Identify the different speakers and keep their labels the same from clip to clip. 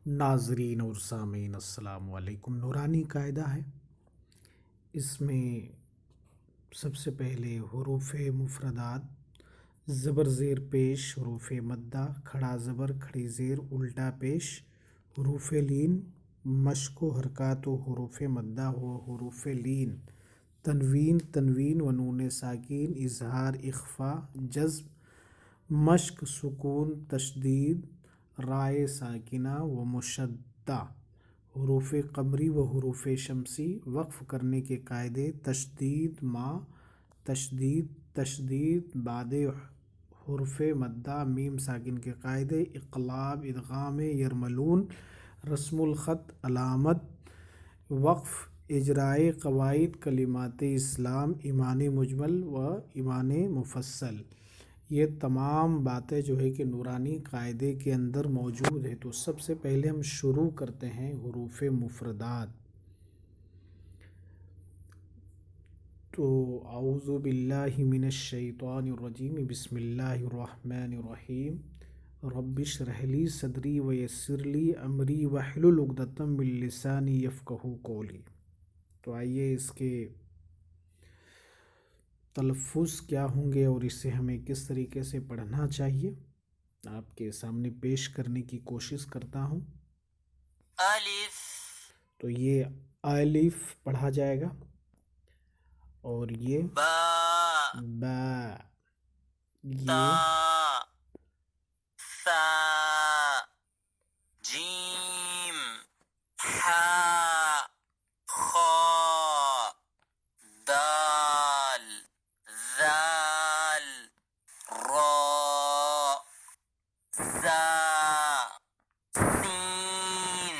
Speaker 1: ناظرین اور سامعین السلام علیکم۔ نورانی قاعدہ ہے، اس میں سب سے پہلے حروف مفردات، زبر زیر پیش حروف مدہ، کھڑا زبر کھڑی زیر الٹا پیش حروف لین، مشق و حرکات و حروف مدہ و حروف لین، تنوین تنوین و نون ساکین، اظہار اخفا جزم، مشق سکون تشدید، رائے ساکنہ و مشدہ، حروف قمری و حروف شمسی، وقف کرنے کے قاعدے، تشدید ما، تشدید تشدید بعد حرف مدہ، میم ساکن کے قاعدے، اقلاب ادغام یرملون، رسم الخط علامت، وقف اجرائے قواعد کلمات اسلام، ایمان مجمل و ایمان مفصل۔ یہ تمام باتیں جو ہے کہ نورانی قاعدے کے اندر موجود ہے۔ تو سب سے پہلے ہم شروع کرتے ہیں حروف مفردات۔ تو اعوذ باللہ من الشیطان الرجیم، بسم اللہ الرحمن الرحیم، رب اشرح لی صدری ویسر لی امری واحلل عقدۃ من لسانی یفقہوا قولی۔ تو آئیے اس کے تلفظ کیا ہوں گے اور اسے ہمیں کس طریقے سے پڑھنا چاہیے آپ کے سامنے پیش کرنے کی کوشش کرتا ہوں۔
Speaker 2: الف
Speaker 1: تو یہ الف پڑھا جائے گا، اور یہ
Speaker 2: با
Speaker 1: با،
Speaker 2: تا
Speaker 1: یہ
Speaker 2: ثا جیم حا خا دال ذال را زا سین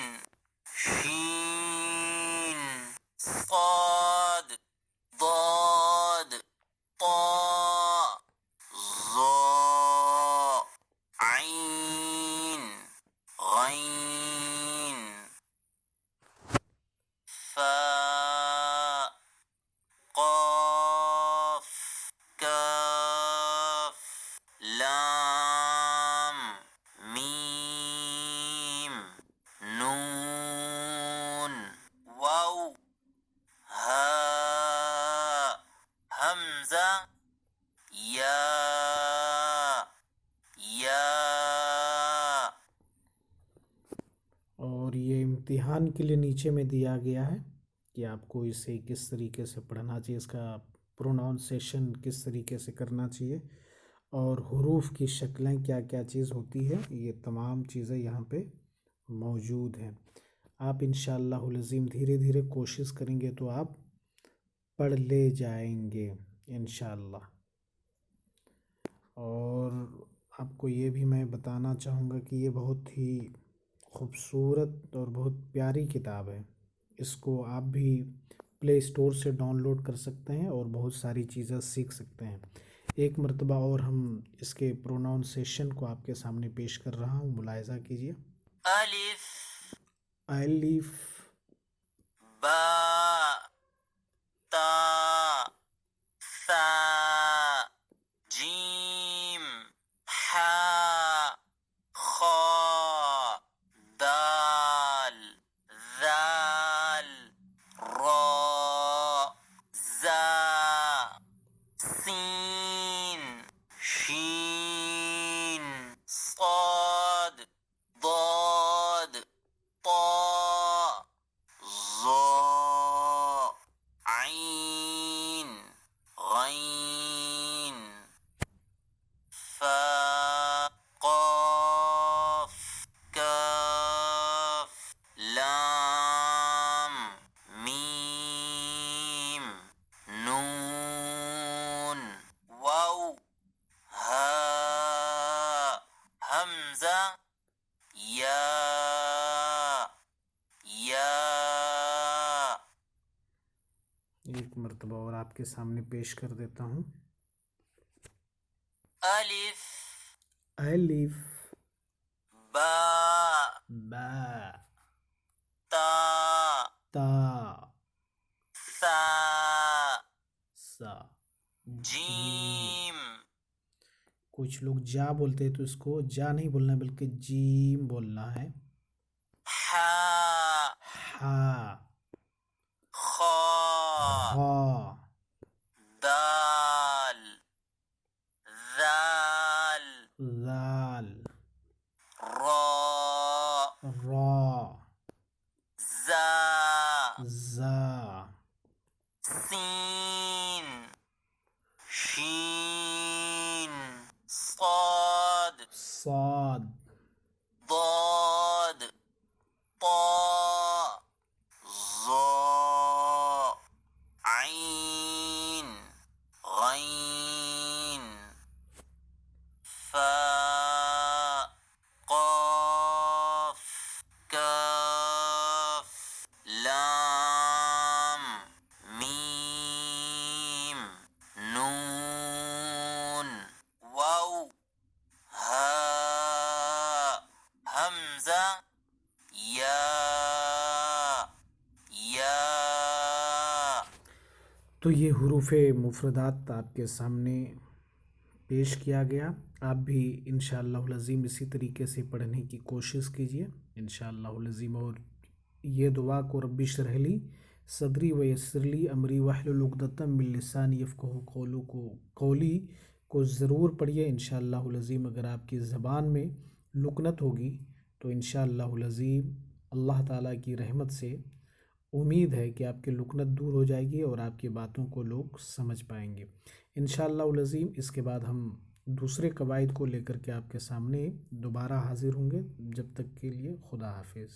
Speaker 2: شین صاد ضاد طا ظا عین غین فا قاف کاف لام میم نون واو ہا حمزہ یا
Speaker 1: اور یہ امتحان کے لیے نیچے میں دیا گیا ہے کہ آپ کو اسے کس طریقے سے پڑھنا چاہیے، اس کا پروناؤنسیشن کس طریقے سے کرنا چاہیے، اور حروف کی شکلیں کیا کیا چیز ہوتی ہے، یہ تمام چیزیں یہاں پہ موجود ہیں۔ آپ انشاءاللہ العظیم دھیرے دھیرے کوشش کریں گے تو آپ پڑھ لے جائیں گے انشاءاللہ۔ اور آپ کو یہ بھی میں بتانا چاہوں گا کہ یہ بہت ہی خوبصورت اور بہت پیاری کتاب ہے، اس کو آپ بھی پلے اسٹور سے ڈاؤن لوڈ کر سکتے ہیں اور بہت ساری چیزیں سیکھ سکتے ہیں۔ ایک مرتبہ اور ہم اس کے پروناؤنسیشن کو آپ کے سامنے پیش کر رہا ہوں، ملاحظہ کیجیے۔
Speaker 2: الف
Speaker 1: الف،
Speaker 2: با تا ثا جیم حا خا دال ذال را زا سین شین صاد ضاد طا ظا عین غین فا قاف کاف لام میم نون واو ہا حمزہ یا
Speaker 1: ایک مرتبہ اور آپ کے سامنے پیش کر دیتا ہوں۔
Speaker 2: الف
Speaker 1: الف،
Speaker 2: با
Speaker 1: با،
Speaker 2: تا
Speaker 1: تا،
Speaker 2: ثا
Speaker 1: سا،
Speaker 2: جیم
Speaker 1: کچھ لوگ جا بولتے ہیں تو اس کو جا نہیں بولنا بلکہ جیم بولنا ہے۔
Speaker 2: حا
Speaker 1: حا
Speaker 2: خا
Speaker 1: خا
Speaker 2: دال ذال
Speaker 1: ذال
Speaker 2: را
Speaker 1: را
Speaker 2: زا
Speaker 1: زا
Speaker 2: سین شین صاد
Speaker 1: صاد
Speaker 2: ضاد طا ظا عین غین فا قاف کاف لام میم نون واو ہا حمزہ یا
Speaker 1: تو یہ حروف مفردات آپ کے سامنے پیش کیا گیا. آپ بھی انشاءاللہ العظیم اسی طریقے سے پڑھنے کی کوشش کیجیے انشاءاللہ العظیم. اور یہ دعا کو رب اشرح لی صدری ویسر لی امری واحلل عقدۃ من لسانی یفقہوا قولی کو ضرور پڑھیے انشاءاللہ العظیم. اگر آپ کی زبان میں لکنت ہوگی تو انشاءاللہ العظیم اللہ تعالیٰ کی رحمت سے امید ہے کہ آپ کی لکنت دور ہو جائے گی اور آپ کی باتوں کو لوگ سمجھ پائیں گے انشاءاللہ العظیم. اس کے بعد ہم دوسرے قواعد کو لے کر کے آپ کے سامنے دوبارہ حاضر ہوں گے. جب تک کے لیے خدا حافظ.